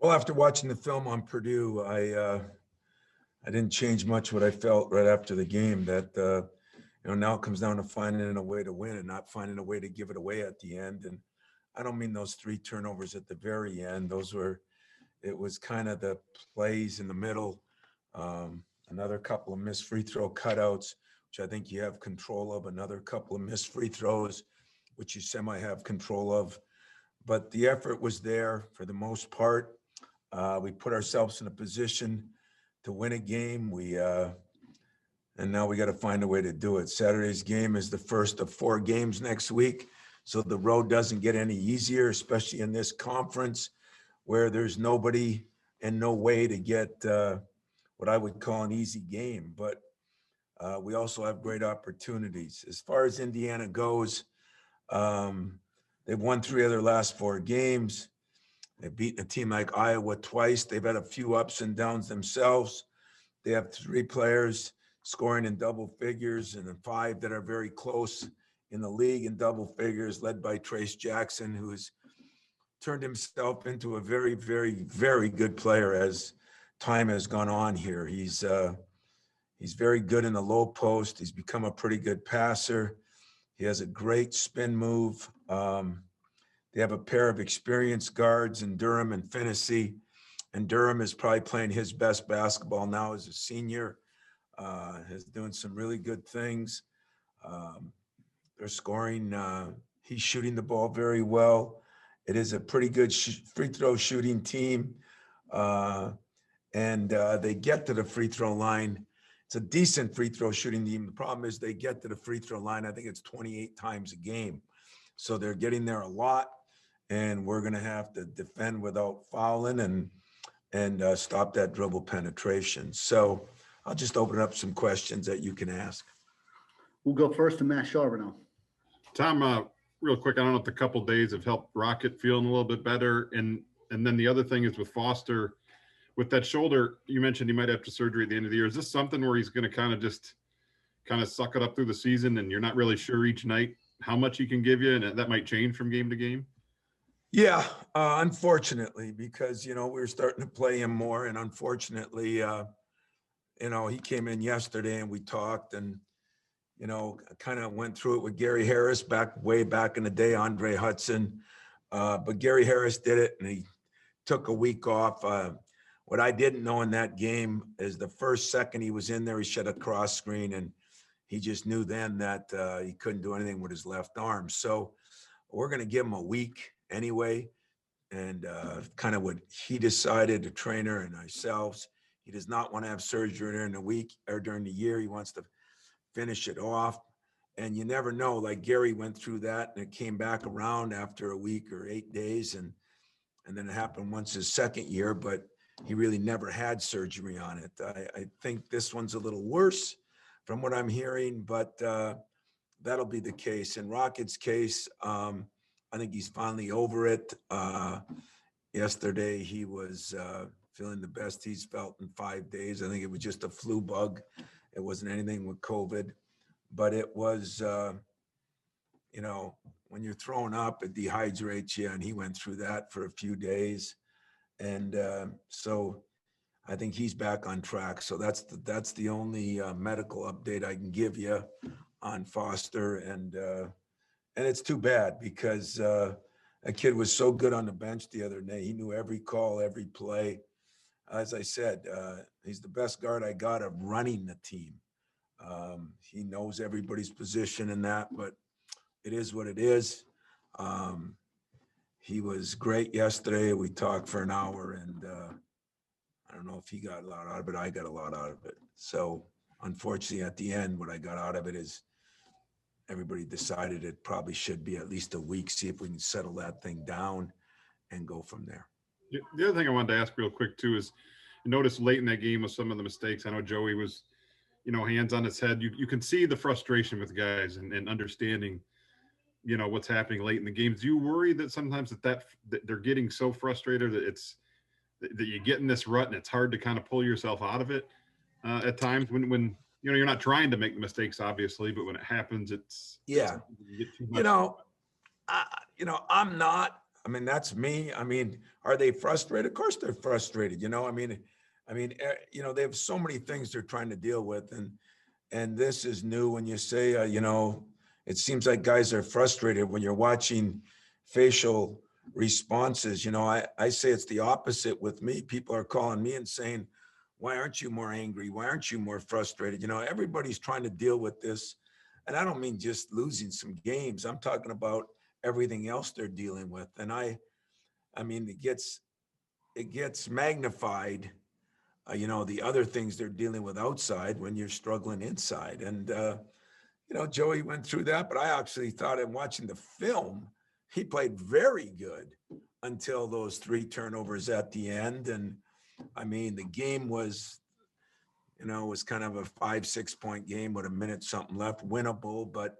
Well, after watching the film on Purdue, I didn't change much what I felt right after the game. That now it comes down to finding a way to win and not finding a way to give it away at the end. And I don't mean those three turnovers at the very end. It was kind of the plays in the middle. Another couple of missed free throw cutouts, which I think you have control of. Another couple of missed free throws, which you semi have control of. But the effort was there for the most part. We put ourselves in a position to win a game. And now we got to find a way to do it. Saturday's game is the first of 4 games next week, so the road doesn't get any easier, especially in this conference where there's nobody and no way to get what I would call an easy game. But we also have great opportunities. As far as Indiana goes, they've won 3 of their last 4 games. They've beaten a team like Iowa twice. They've had a few ups and downs themselves. They have 3 players scoring in double figures and then 5 that are very close in the league in double figures, led by Trace Jackson, who has turned himself into a very, very, very good player as time has gone on here. He's very good in the low post. He's become a pretty good passer. He has a great spin move. They have a pair of experienced guards in Durham and Finney, and Durham is probably playing his best basketball now as a senior. Is doing some really good things. They're scoring. He's shooting the ball very well. It is a pretty good free throw shooting team, and they get to the free throw line. It's a decent free throw shooting team. The problem is they get to the free throw line, I think it's 28 times a game. So they're getting there a lot, and we're going to have to defend without fouling and stop that dribble penetration. So I'll just open up some questions that you can ask. We'll go first to Matt Charbonneau. Tom, real quick, I don't know if the couple days have helped Rocket feeling a little bit better. And then the other thing is with Foster, with that shoulder, you mentioned he might have to surgery at the end of the year. Is this something where he's going to kind of suck it up through the season and you're not really sure each night how much he can give you, and that might change from game to game? Yeah, unfortunately, because, we were starting to play him more. And unfortunately, he came in yesterday and we talked and, kind of went through it with Gary Harris way back in the day, Andre Hudson. But Gary Harris did it and he took a week off. What I didn't know in that game is the first second he was in there, he shot a cross screen and he just knew then that he couldn't do anything with his left arm. So we're going to give him a week anyway. And kind of what he decided, the trainer and ourselves, he does not want to have surgery during the week or during the year. He wants to finish it off. And you never know, like Gary went through that and it came back around after a week or 8 days. And then it happened once his second year, but he really never had surgery on it. I think this one's a little worse from what I'm hearing, but that'll be the case. In Rocket's case, I think he's finally over it. Yesterday, he was feeling the best he's felt in 5 days. I think it was just a flu bug. It wasn't anything with COVID, but it was, when you're throwing up, it dehydrates you, and he went through that for a few days. And so I think he's back on track. So that's the only medical update I can give you on Foster. And it's too bad because that kid was so good on the bench the other day. He knew every call, every play. As I said, he's the best guard I got of running the team. He knows everybody's position in that, but it is what it is. He was great yesterday. We talked for an hour, and I don't know if he got a lot out of it. I got a lot out of it. So unfortunately, at the end, what I got out of it is everybody decided it probably should be at least a week, see if we can settle that thing down and go from there. The other thing I wanted to ask real quick too is, you noticed late in that game with some of the mistakes. I know Joey was, hands on his head. You can see the frustration with guys and understanding, what's happening late in the games. Do you worry that sometimes that they're getting so frustrated that you get in this rut and it's hard to kind of pull yourself out of it at times when you're not trying to make mistakes, obviously, but when it happens, I'm not. I mean, that's me. I mean, are they frustrated? Of course they're frustrated. They have so many things they're trying to deal with, and this is new. When you say, it seems like guys are frustrated when you're watching facial responses. I say it's the opposite with me. People are calling me and saying, "Why aren't you more angry? Why aren't you more frustrated?" Everybody's trying to deal with this, and I don't mean just losing some games. I'm talking about everything else they're dealing with, and I mean, it gets magnified, the other things they're dealing with outside when you're struggling inside. And, Joey went through that, but I actually thought in watching the film, he played very good until those 3 turnovers at the end. And I mean, the game was kind of a 5-6 point game with a minute something left, winnable, but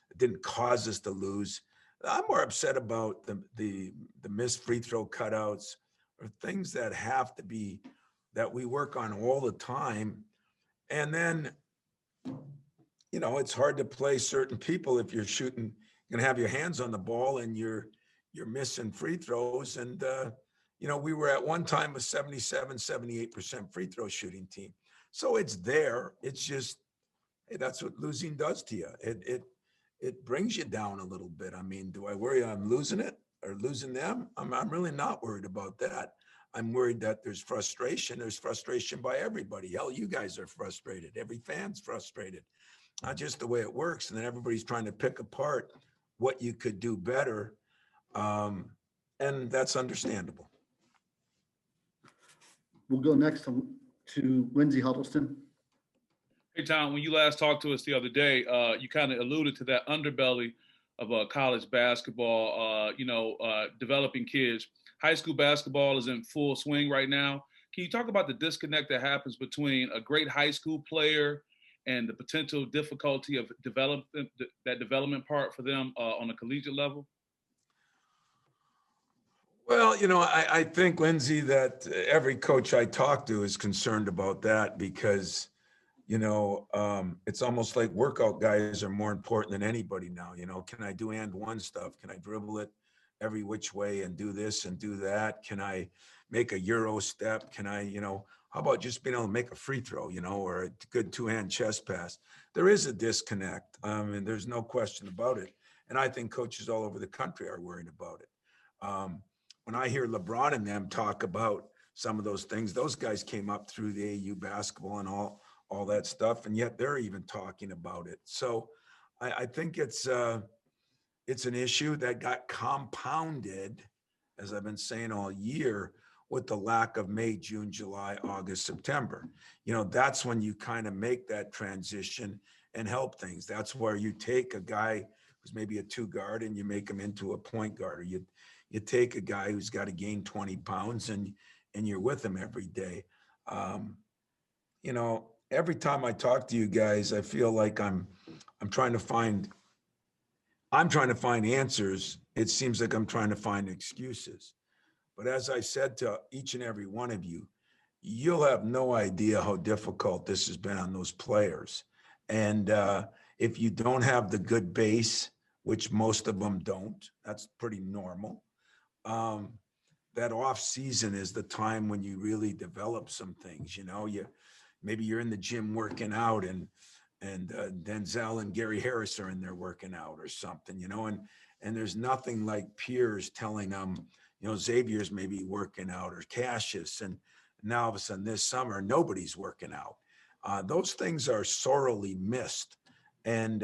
it didn't cause us to lose. I'm more upset about the missed free throw cutouts or things that we work on all the time. And then, it's hard to play certain people if you're shooting, going to have your hands on the ball and you're missing free throws. And, we were at one time a 77-78% free throw shooting team. So it's there. It's just, hey, that's what losing does to you. It brings you down a little bit. I mean, do I worry I'm losing it or losing them? I'm really not worried about that. I'm worried that there's frustration. There's frustration by everybody. Hell, you guys are frustrated. Every fan's frustrated. Not just the way it works. And then everybody's trying to pick apart what you could do better. And that's understandable. We'll go next to Lindsey Huddleston. Hey, Tom, when you last talked to us the other day, you kind of alluded to that underbelly of college basketball, developing kids. High school basketball is in full swing right now. Can you talk about the disconnect that happens between a great high school player and the potential difficulty of that development part for them on a collegiate level? Well, I think, Lindsay, that every coach I talk to is concerned about that because, it's almost like workout guys are more important than anybody now. Can I do and one stuff? Can I dribble it every which way and do this and do that? Can I make a Euro step? Can I, how about just being able to make a free throw, or a good 2-hand chest pass? There is a disconnect, and there's no question about it. And I think coaches all over the country are worried about it. When I hear LeBron and them talk about some of those things, those guys came up through the AU basketball and all that stuff, and yet they're even talking about it. So I think it's an issue that got compounded, as I've been saying all year, with the lack of May, June, July, August, September. That's when you kind of make that transition and help things. That's where you take a guy who's maybe a 2 guard and you make him into a point guard, or you take a guy who's got to gain 20 pounds and you're with him every day. Every time I talk to you guys, I feel like I'm trying to find answers. It seems like I'm trying to find excuses. But as I said to each and every one of you, you'll have no idea how difficult this has been on those players. And if you don't have the good base, which most of them don't, that's pretty normal. That off season is the time when you really develop some things. Maybe you're in the gym working out and Denzel and Gary Harris are in there working out or something, and there's nothing like peers telling them, Xavier's maybe working out, or Cassius, and now all of a sudden this summer nobody's working out. Those things are sorely missed. And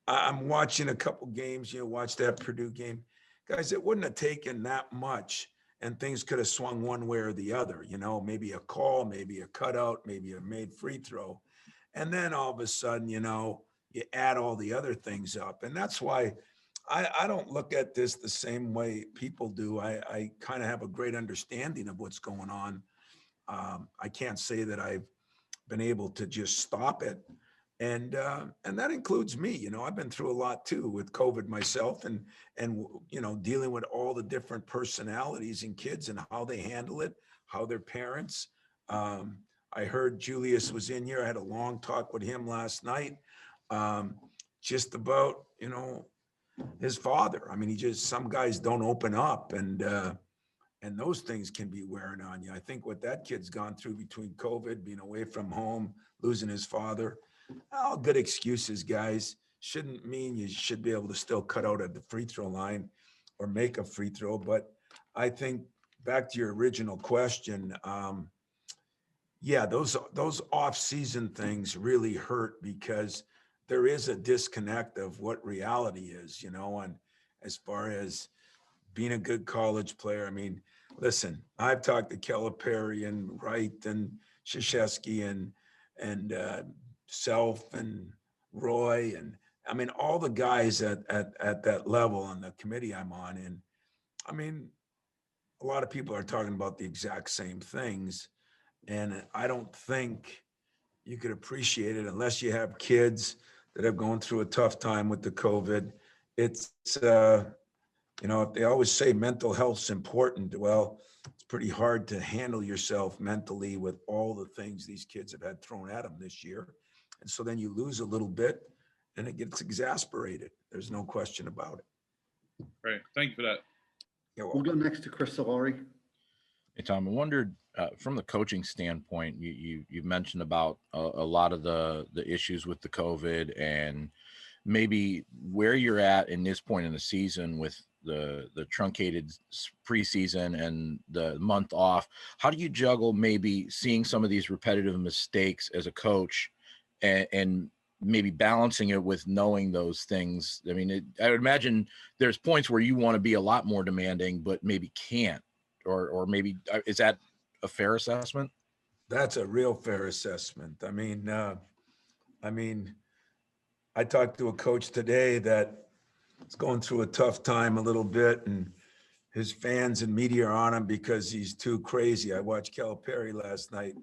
I'm watching a couple games, watch that Purdue game. Guys, it wouldn't have taken that much and things could have swung one way or the other, maybe a call, maybe a cutout, maybe a made free throw. And then all of a sudden, you add all the other things up. And that's why I don't look at this the same way people do. I kind of have a great understanding of what's going on. I can't say that I've been able to just stop it. And that includes me. I've been through a lot too with COVID myself, and dealing with all the different personalities in kids and how they handle it, how their parents. I heard Julius was in here. I had a long talk with him last night, just about his father. I mean, some guys don't open up, and those things can be wearing on you. I think what that kid's gone through between COVID, being away from home, losing his father, all good excuses, guys. Shouldn't mean you should be able to still cut out at the free throw line or make a free throw. But I think back to your original question, yeah, those off-season things really hurt because there is a disconnect of what reality is, and as far as being a good college player. I mean, listen, I've talked to Calipari and Wright and Krzyzewski and Self and Roy, and I mean all the guys at that level on the committee I'm on. And I mean, a lot of people are talking about the exact same things, and I don't think you could appreciate it unless you have kids that have gone through a tough time with the COVID. It's if they always say mental health's important, well, it's pretty hard to handle yourself mentally with all the things these kids have had thrown at them this year. And so then you lose a little bit and it gets exasperated. There's no question about it. Great. Thank you for that. We'll go next to Chris Solari. Hey, Tom, I wondered from the coaching standpoint, you mentioned about a lot of the issues with the COVID and maybe where you're at in this point in the season with the truncated preseason and the month off. How do you juggle maybe seeing some of these repetitive mistakes as a coach and maybe balancing it with knowing those things? I mean, I would imagine there's points where you want to be a lot more demanding, but maybe can't, or maybe is that a fair assessment? That's a real fair assessment. I mean, I talked to a coach today that is going through a tough time a little bit, and his fans and media are on him because he's too crazy. I watched Calipari last night.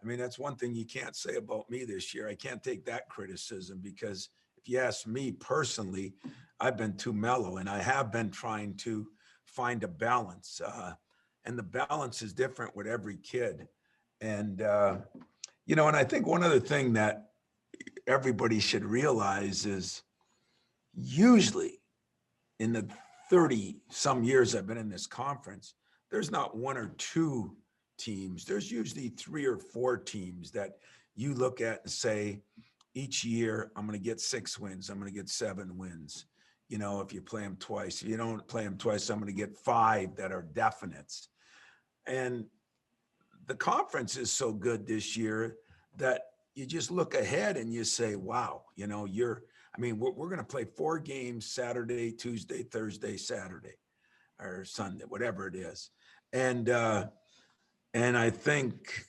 I mean, that's one thing you can't say about me this year. I can't take that criticism because if you ask me personally, I've been too mellow, and I have been trying to find a balance. And the balance is different with every kid. And, and I think one other thing that everybody should realize is usually in the 30 some years I've been in this conference, there's not one or two teams. There's usually 3 or 4 teams that you look at and say, each year I'm going to get 6 wins. I'm going to get 7 wins. If you play them twice, if you don't play them twice, I'm going to get 5 that are definites. And the conference is so good this year that you just look ahead and you say, wow, we're going to play 4 games Saturday, Tuesday, Thursday, Saturday, or Sunday, whatever it is. And I think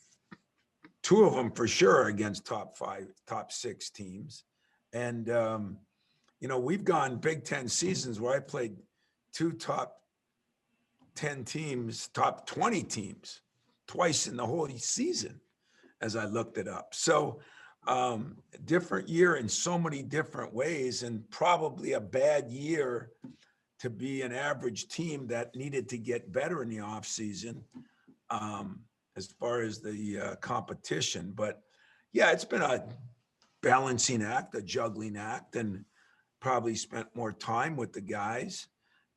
2 of them for sure are against top 5, top 6 teams. And, we've gone Big Ten seasons where I played 2 top 10 teams, top 20 teams twice in the whole season as I looked it up. So different year in so many different ways, and probably a bad year to be an average team that needed to get better in the off season as far as the competition. But yeah, it's been a balancing act, a juggling act, and probably spent more time with the guys.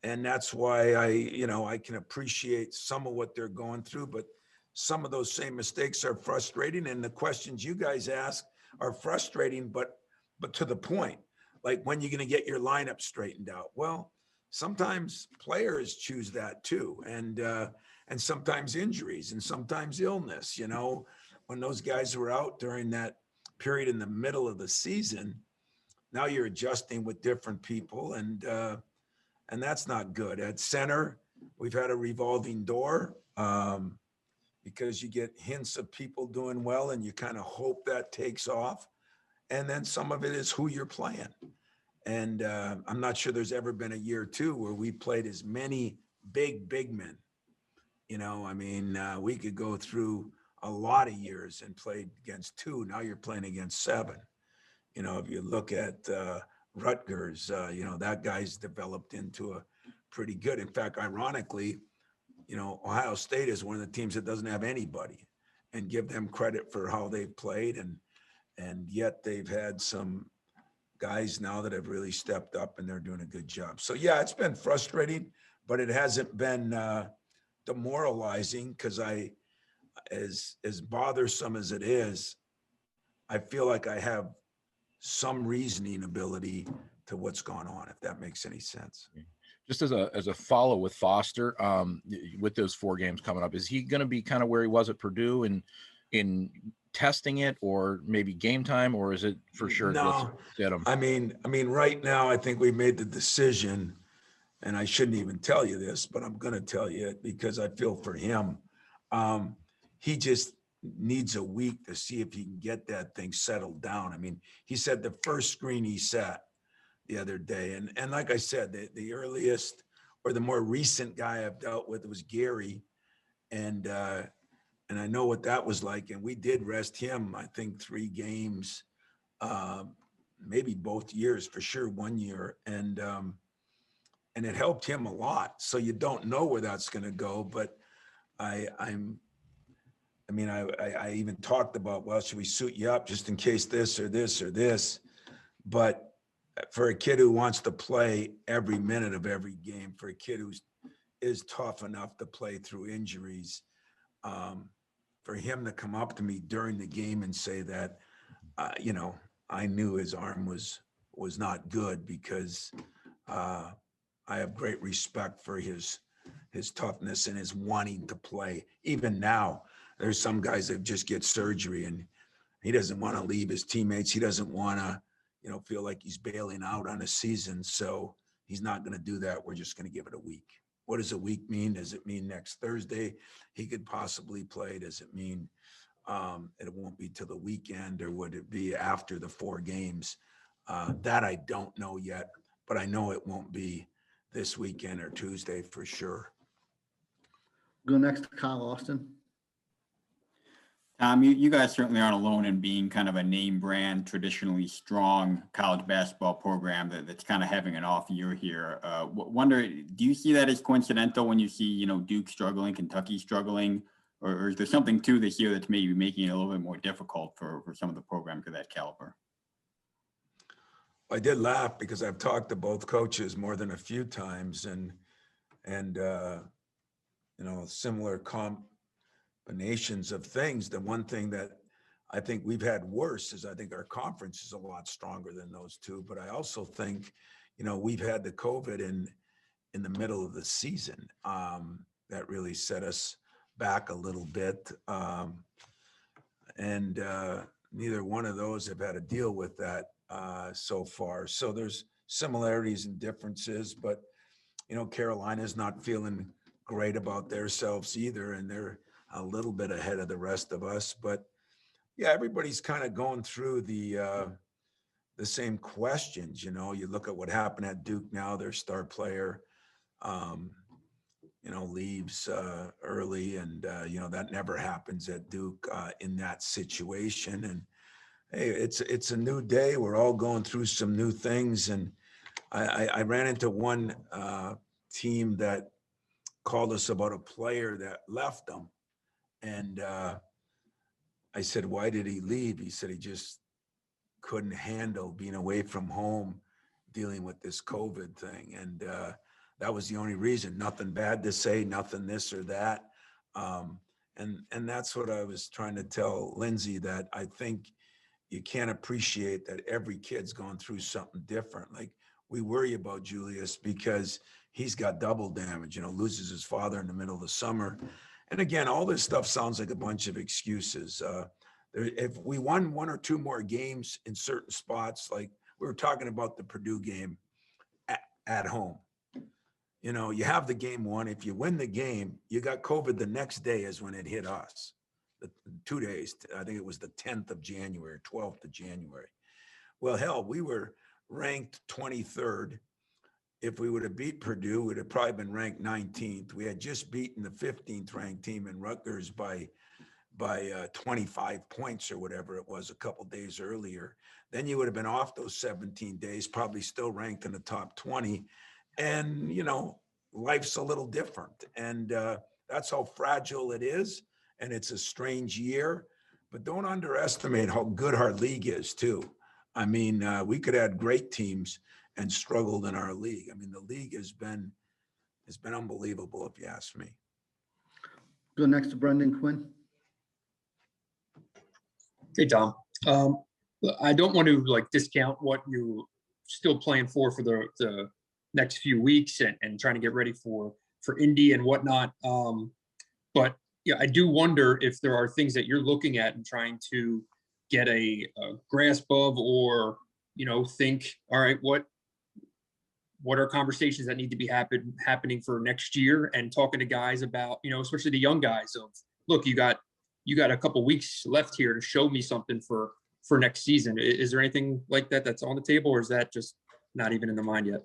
And that's why I can appreciate some of what they're going through, but some of those same mistakes are frustrating. And the questions you guys ask are frustrating, but to the point, like when you're going to get your lineup straightened out. Well, sometimes players choose that too. And sometimes injuries and sometimes illness, when those guys were out during that period in the middle of the season, now you're adjusting with different people. And that's not good. At center, we've had a revolving door because you get hints of people doing well and you kind of hope that takes off. And then some of it is who you're playing. And I'm not sure there's ever been a year too where we played as many big men. We could go through a lot of years and played against 2. Now you're playing against 7. If you look at Rutgers, that guy's developed into a pretty good. In fact, ironically, Ohio State is one of the teams that doesn't have anybody, and give them credit for how they've played. And yet they've had some guys now that have really stepped up and they're doing a good job. So yeah, it's been frustrating, but it hasn't been demoralizing, because as bothersome as it is, I feel like I have some reasoning ability to what's gone on, if that makes any sense. Just as a follow with Foster, with those 4 games coming up, is he going to be kind of where he was at Purdue in testing it, or maybe game time, or is it for sure? No, Sit him? I mean, right now, I think we made the decision, and I shouldn't even tell you this, but I'm going to tell you it because I feel for him. He just needs a week to see if he can get that thing settled down. I mean, he said the first screen he sat the other day, and like I said, the earliest or the more recent guy I've dealt with was Gary, and I know what that was like. And we did rest him, I think 3 games, maybe both years, for sure 1 year, and it helped him a lot. So you don't know where that's going to go, but I even talked about, well, should we suit you up just in case this or this or this? But for a kid who wants to play every minute of every game, for a kid who is tough enough to play through injuries, for him to come up to me during the game and say that, I knew his arm was not good, because I have great respect for his toughness and his wanting to play. Even now, there's some guys that just get surgery and he doesn't want to leave his teammates. He doesn't want to, feel like he's bailing out on a season. So he's not going to do that. We're just going to give it a week. What does a week mean? Does it mean next Thursday he could possibly play? Does it mean it won't be till the weekend, or would it be after the 4 games? That I don't know yet, but I know it won't be this weekend or Tuesday for sure. Go next to Kyle Austin. Tom, you guys certainly aren't alone in being kind of a name brand, traditionally strong college basketball program that's kind of having an off year here. Wonder, do you see that as coincidental when you see, Duke struggling, Kentucky struggling, or is there something to this year that's maybe making it a little bit more difficult for some of the programs of that caliber? I did laugh because I've talked to both coaches more than a few times, and similar combinations of things. The one thing that I think we've had worse is I think our conference is a lot stronger than those two. But I also think, we've had the COVID in the middle of the season that really set us back a little bit. And neither one of those have had to deal with that so far. So there's similarities and differences, but, Carolina's not feeling great about themselves either, and they're a little bit ahead of the rest of us. But yeah, everybody's kind of going through the same questions. You look at what happened at Duke now. Their star player leaves early, and that never happens at Duke in that situation. And hey, it's a new day. We're all going through some new things, and I ran into one team that called us about a player that left them. And I said, why did he leave? He said he just couldn't handle being away from home, dealing with this COVID thing. And that was the only reason. Nothing bad to say, nothing this or that. And that's what I was trying to tell Lindsay, that I think you can't appreciate that every kid's going through something different. Like, we worry about Julius because he's got double damage, loses his father in the middle of the summer. And again, all this stuff sounds like a bunch of excuses. If we won 1 or 2 more games in certain spots, like we were talking about the Purdue game at home, you have the game won. If you win the game, you got COVID the next day is when it hit us. 2 days, I think it was the 10th of January, 12th of January. Well, hell, we were ranked 23rd. If we would have beat Purdue, we'd have probably been ranked 19th. We had just beaten the 15th ranked team in Rutgers by 25 points or whatever it was a couple days earlier. Then you would have been off those 17 days, probably still ranked in the top 20. And, life's a little different. And that's how fragile it is. And it's a strange year. But don't underestimate how good our league is, too. I mean, we could add great teams and struggled in our league. I mean, the league has been unbelievable, if you ask me. Go next to Brendan Quinn. Hey, Tom. I don't want to like discount what you're still playing for the next few weeks and trying to get ready for Indy and whatnot. But yeah, I do wonder if there are things that you're looking at and trying to get a grasp of, or, you know, think, all right, what are conversations that need to be happening for next year, and talking to guys about, you know, especially the young guys of, look, you got a couple weeks left here to show me something for next season. Is there anything like that that's on the table, or is that just not even in the mind yet?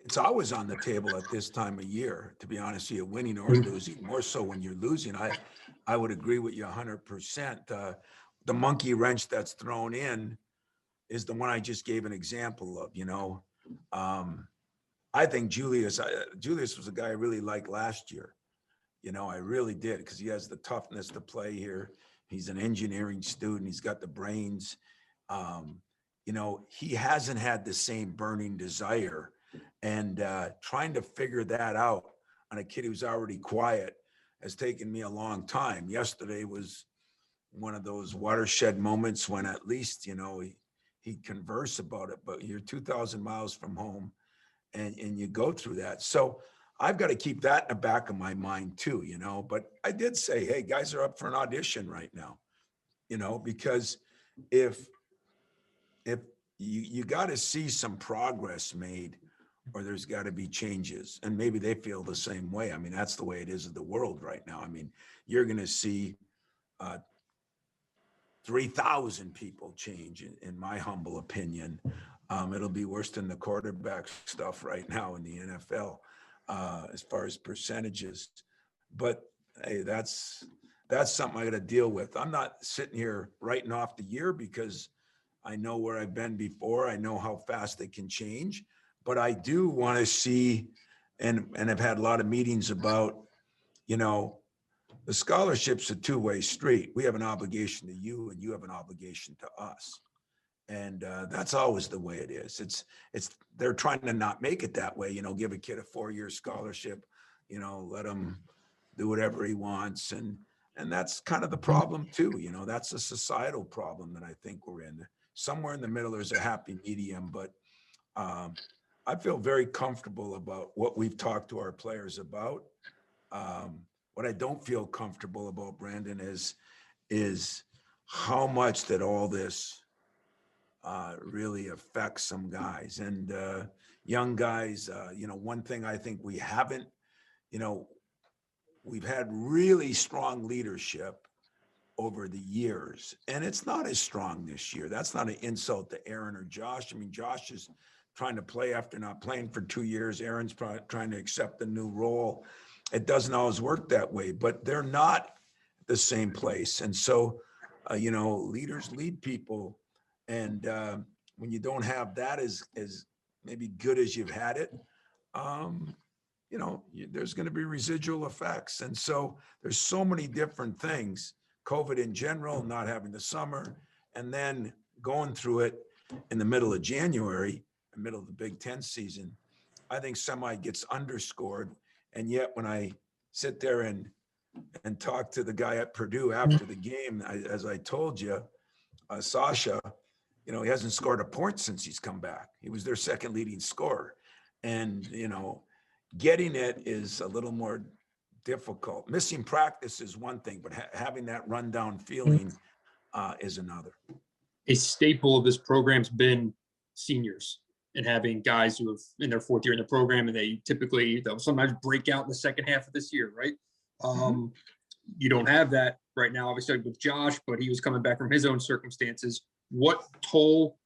It's always on the table at this time of year, to be honest with you, winning or losing, more so when you're losing. I would agree with you 100%. The monkey wrench that's thrown in is the one I just gave an example of, you know. I think Julius was a guy I really liked last year. You know, I really did, because he has the toughness to play here. He's an engineering student. He's got the brains. You know, he hasn't had the same burning desire, and trying to figure that out on a kid who's already quiet has taken me a long time. Yesterday was one of those watershed moments when at least, you know, he'd converse about it, but you're 2,000 miles from home and you go through that. So I've got to keep that in the back of my mind too, you know. But I did say, hey, guys are up for an audition right now, you know, because if you got to see some progress made, or there's got to be changes, and maybe they feel the same way. I mean, that's the way it is in the world right now. I mean, you're going to see 3,000 people change, in my humble opinion. It'll be worse than the quarterback stuff right now in the NFL, as far as percentages. But hey, that's something I got to deal with. I'm not sitting here writing off the year, because I know where I've been before. I know how fast it can change. But I do want to see, and I've had a lot of meetings about, you know, the scholarship's a two-way street. We have an obligation to you, and you have an obligation to us. And that's always the way it is. They're trying to not make it that way, you know, give a kid a 4-year scholarship, you know, let him do whatever he wants. And that's kind of the problem too. You know, that's a societal problem that I think we're in. Somewhere in the middle, there's a happy medium, but I feel very comfortable about what we've talked to our players about. What I don't feel comfortable about, Brandon, is how much that all this really affects some guys, and young guys. You know, one thing I think we haven't, you know, we've had really strong leadership over the years, and it's not as strong this year. That's not an insult to Aaron or Josh. I mean, Josh is trying to play after not playing for 2 years. Aaron's trying to accept a new role. It doesn't always work that way, but they're not the same place. And so, you know, leaders lead people. And when you don't have that as maybe good as you've had it, you know, there's going to be residual effects. And so there's so many different things, COVID in general, not having the summer, and then going through it in the middle of January, the middle of the Big Ten season. I think semi gets underscored. And yet when I sit there and talk to the guy at Purdue after the game, as I told you, Sasha, you know, he hasn't scored a point since he's come back. He was their second leading scorer. And, you know, getting it is a little more difficult. Missing practice is one thing, but having that rundown feeling is another. A staple of this program's been seniors, and having guys who have in their 4th year in the program, and they'll sometimes break out in the second half of this year, right? You don't have that right now, obviously, with Josh, but he was coming back from his own circumstances. What toll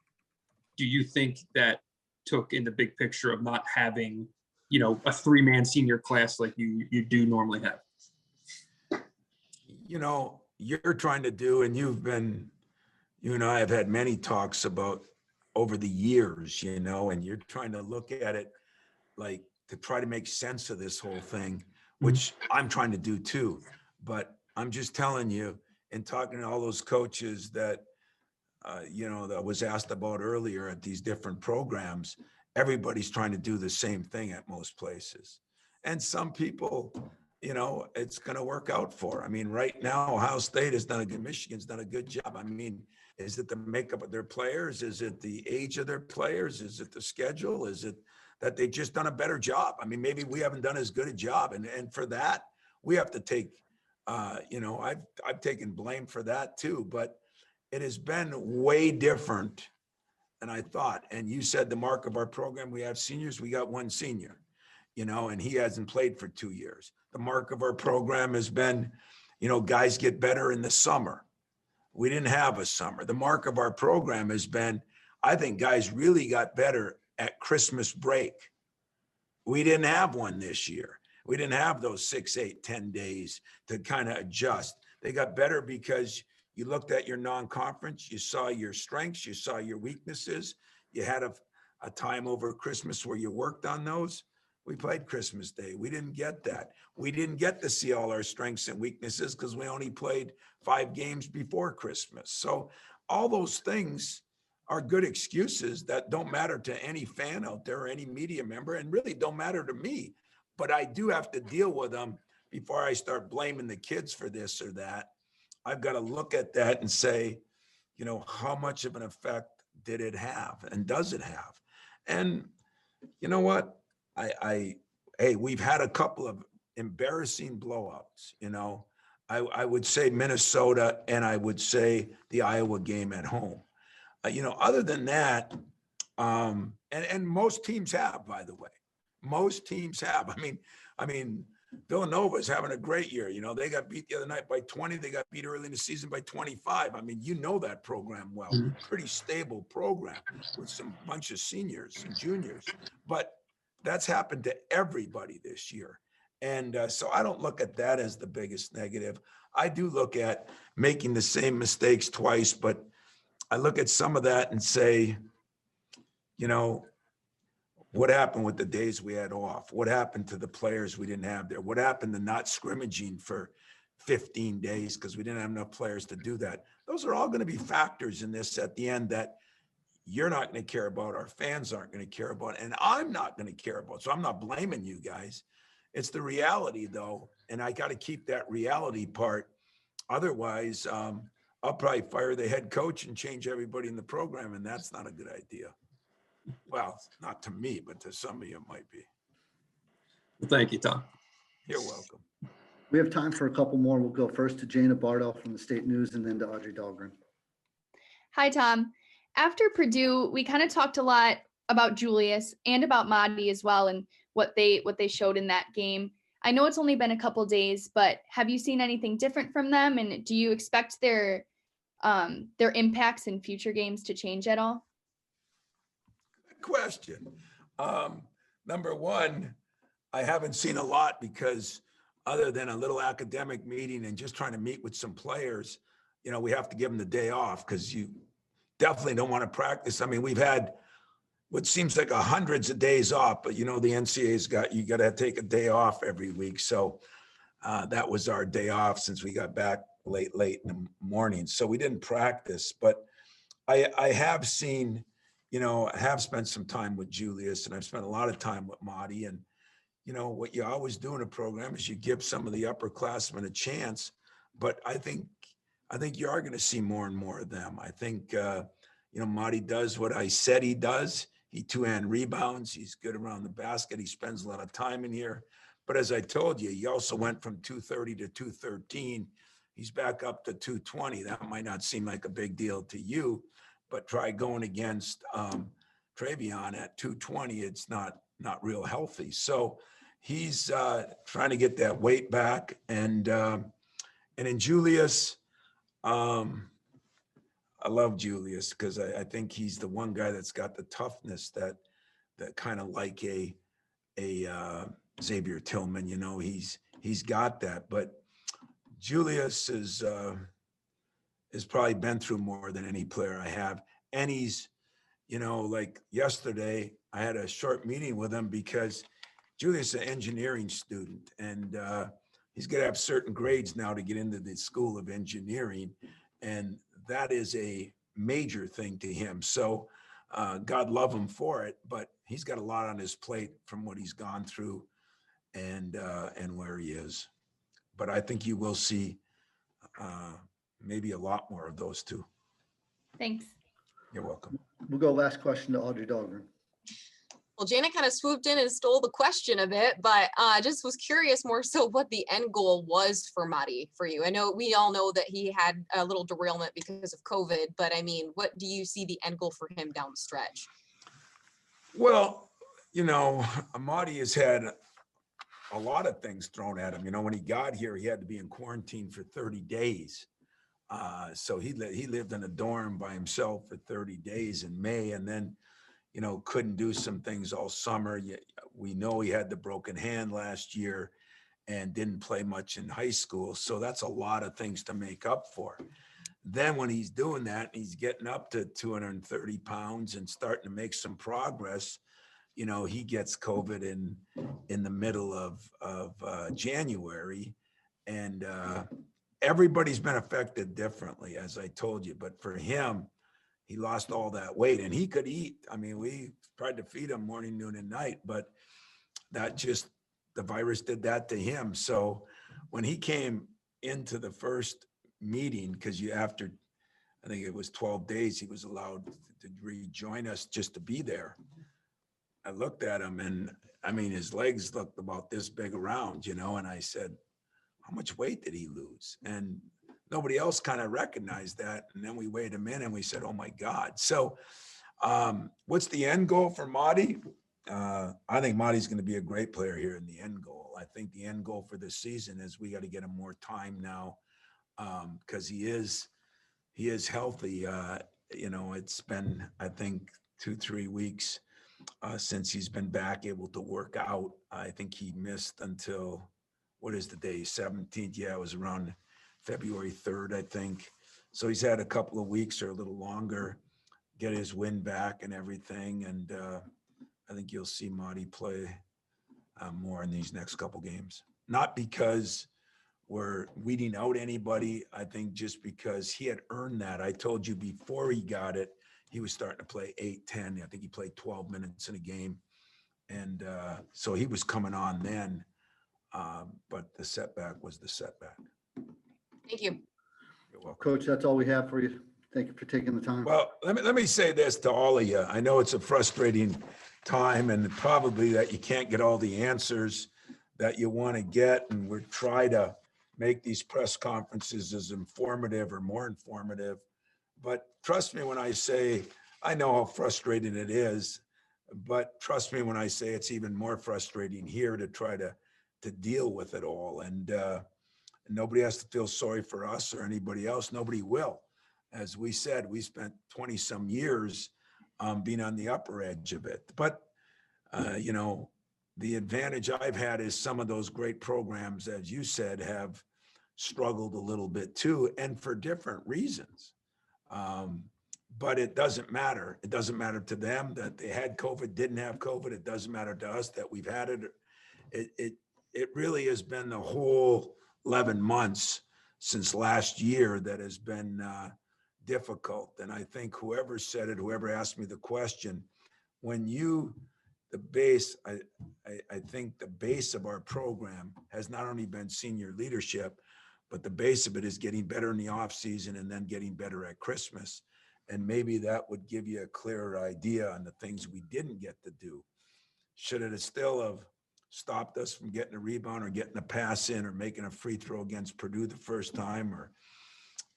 do you think that took in the big picture of not having, you know, a 3-man senior class like you do normally have? You know, you're trying to do, and you and I have had many talks about over the years, you know, and you're trying to look at it like to try to make sense of this whole thing, which I'm trying to do too. But I'm just telling you, and talking to all those coaches, that that was asked about earlier at these different programs, everybody's trying to do the same thing at most places. And some people, it's going to work out for. I mean, right now, Ohio State has done a good, Michigan's done a good job. I mean, is it the makeup of their players? Is it the age of their players? Is it the schedule? Is it that they've just done a better job? I mean, maybe we haven't done as good a job. And for that, we have to take, I've taken blame for that too, but it has been way different than I thought. And you said the mark of our program, we have seniors, we got one senior, and he hasn't played for 2 years. The mark of our program has been, guys get better in the summer. We didn't have a summer. The mark of our program has been, I think guys really got better at Christmas break. We didn't have one this year. We didn't have those 6, 8, 10 days to kind of adjust. They got better because you looked at your non-conference, you saw your strengths, you saw your weaknesses. You had a time over Christmas where you worked on those. We played Christmas Day. We didn't get that. We didn't get to see all our strengths and weaknesses because we only played 5 games before Christmas. So all those things are good excuses that don't matter to any fan out there or any media member and really don't matter to me. But I do have to deal with them before I start blaming the kids for this or that. I've got to look at that and say, how much of an effect did it have and does it have? And you know what? Hey, we've had a couple of embarrassing blowouts, I would say Minnesota and I would say the Iowa game at home. Other than that, and most teams have, by the way, most teams have. I mean, Villanova is having a great year. They got beat the other night by 20. They got beat early in the season by 25. I mean, that program well. Pretty stable program with some bunch of seniors and juniors. But that's happened to everybody this year. And so I don't look at that as the biggest negative. I do look at making the same mistakes twice, but I look at some of that and say, what happened with the days we had off? What happened to the players we didn't have there? What happened to not scrimmaging for 15 days because we didn't have enough players to do that? Those are all going to be factors in this at the end that you're not going to care about, our fans aren't going to care about, and I'm not going to care about. So I'm not blaming you guys. It's the reality, though, and I got to keep that reality part. Otherwise, I'll probably fire the head coach and change everybody in the program, and that's not a good idea. Well, not to me, but to some of you it might be. Thank you, Tom. You're welcome. We have time for a couple more. We'll go first to Jana Bardell from the State News and then to Audrey Dahlgren. Hi, Tom. After Purdue, we kind of talked a lot about Julius and about Madi as well and what they showed in that game. I know it's only been a couple days, but have you seen anything different from them? And do you expect their impacts in future games to change at all? Good question. Number one, I haven't seen a lot because other than a little academic meeting and just trying to meet with some players, we have to give them the day off because you definitely don't want to practice. I mean, we've had what seems like hundreds of days off, but the NCAA's you got to take a day off every week. So that was our day off since we got back late in the morning. So we didn't practice, but I have seen, I have spent some time with Julius and I've spent a lot of time with Madi. And, what you always do in a program is you give some of the upperclassmen a chance, but I think you are going to see more and more of them. I think, Madi does what I said he does. He two-hand rebounds. He's good around the basket. He spends a lot of time in here. But as I told you, he also went from 230 to 213. He's back up to 220. That might not seem like a big deal to you, but try going against Travion at 220. It's not real healthy. So he's trying to get that weight back. And in Julius, I love Julius because I think he's the one guy that's got the toughness that kind of like a Xavier Tillman, he's got that. But Julius is probably been through more than any player I have. And he's, like yesterday, I had a short meeting with him because Julius is an engineering student and he's going to have certain grades now to get into the School of Engineering. And that is a major thing to him. So God love him for it, but he's got a lot on his plate from what he's gone through and where he is. But I think you will see maybe a lot more of those two. Thanks. You're welcome. We'll go last question to Audrey Dahlgren. Well, Jana kind of swooped in and stole the question a bit, but just was curious more so what the end goal was for Madi for you. I know we all know that he had a little derailment because of COVID, but I mean, what do you see the end goal for him down the stretch? Well, you know, Madi has had a lot of things thrown at him. You know, when he got here, he had to be in quarantine for 30 days. So he lived in a dorm by himself for 30 days in May, and then, you know, couldn't do some things all summer. We know he had the broken hand last year and didn't play much in high school. So that's a lot of things to make up for. Then when he's doing that, he's getting up to 230 pounds and starting to make some progress. You know, he gets COVID in the middle of January, and everybody's been affected differently, as I told you. But for him, he lost all that weight and he could eat. I mean, we tried to feed him morning, noon, and night, but the virus did that to him. So when he came into the first meeting, because after, I think it was 12 days, he was allowed to rejoin us just to be there. I looked at him and I mean, his legs looked about this big around, you know, and I said, how much weight did he lose? And nobody else kind of recognized that. And then we weighed him in and we said, oh my God. So what's the end goal for Madi? I think Madi's going to be a great player here in the end goal. I think the end goal for this season is we got to get him more time now because he is healthy. You know, it's been, I think, 2-3 weeks since he's been back able to work out. I think he missed until, what is the day, 17th? Yeah, it was around February 3rd, I think. So he's had a couple of weeks or a little longer, get his wind back and everything. And I think you'll see Madi play more in these next couple games. Not because we're weeding out anybody. I think just because he had earned that. I told you before he got it, he was starting to play 8-10. I think he played 12 minutes in a game. And so he was coming on then. But the setback was the setback. Thank you. You're welcome. Coach, that's all we have for you. Thank you for taking the time. Well, let me say this to all of you. I know it's a frustrating time and probably that you can't get all the answers that you want to get. And we're trying to make these press conferences as informative or more informative. But trust me when I say, I know how frustrating it is, but trust me when I say it's even more frustrating here to try to deal with it all. And nobody has to feel sorry for us or anybody else. Nobody will. As we said, we spent 20 some years being on the upper edge of it. But, you know, the advantage I've had is some of those great programs, as you said, have struggled a little bit too, and for different reasons. But it doesn't matter. It doesn't matter to them that they had COVID, didn't have COVID. It doesn't matter to us that we've had it. It really has been the whole 11 months since last year that has been difficult. And I think whoever said it, whoever asked me the question, when the base, I think the base of our program has not only been senior leadership, but the base of it is getting better in the off season and then getting better at Christmas. And maybe that would give you a clearer idea on the things we didn't get to do. Should it still have stopped us from getting a rebound or getting a pass in or making a free throw against Purdue the first time, or,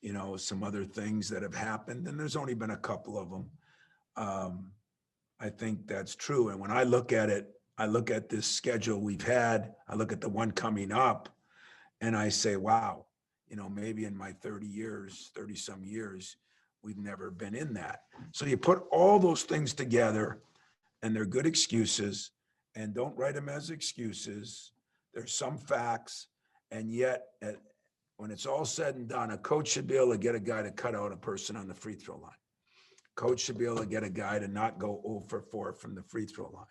you know, some other things that have happened? And there's only been a couple of them. I think that's true. And when I look at it, I look at this schedule we've had, I look at the one coming up, and I say, wow, you know, maybe in my 30 some years, we've never been in that. So you put all those things together, and they're good excuses, and don't write them as excuses. There's some facts, and yet when it's all said and done, a coach should be able to get a guy to cut out a person on the free throw line. Coach should be able to get a guy to not go 0 for 4 from the free throw line.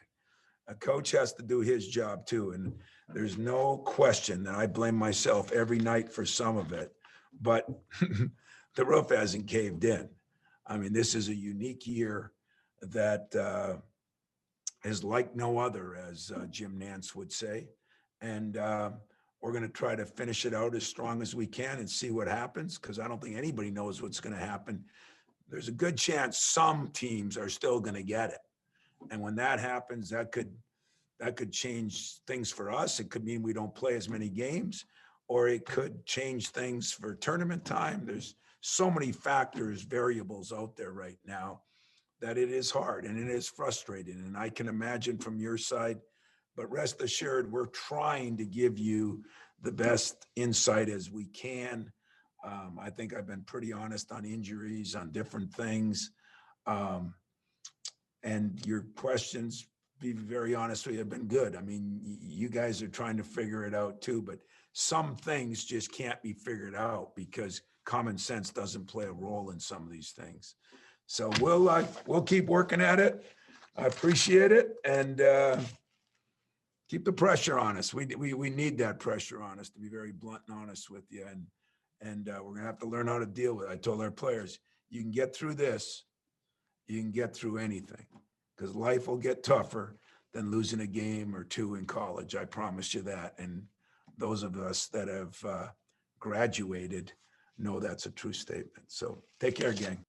A coach has to do his job too. And there's no question that I blame myself every night for some of it, but the roof hasn't caved in. I mean, this is a unique year that is like no other, as Jim Nance would say. And we're going to try to finish it out as strong as we can and see what happens, because I don't think anybody knows what's going to happen. There's a good chance some teams are still going to get it. And when that happens, that could change things for us. It could mean we don't play as many games, or it could change things for tournament time. There's so many factors, variables out there right now that it is hard and it is frustrating. And I can imagine from your side, but rest assured, we're trying to give you the best insight as we can. I think I've been pretty honest on injuries, on different things. And your questions, be very honest with you, have been good. I mean, you guys are trying to figure it out too, but some things just can't be figured out because common sense doesn't play a role in some of these things. So we'll keep working at it. I appreciate it, and keep the pressure on us. We need that pressure on us, to be very blunt and honest with you. And we're gonna have to learn how to deal with it. I told our players, you can get through this, you can get through anything, because life will get tougher than losing a game or two in college. I promise you that. And those of us that have graduated know that's a true statement. So take care, gang.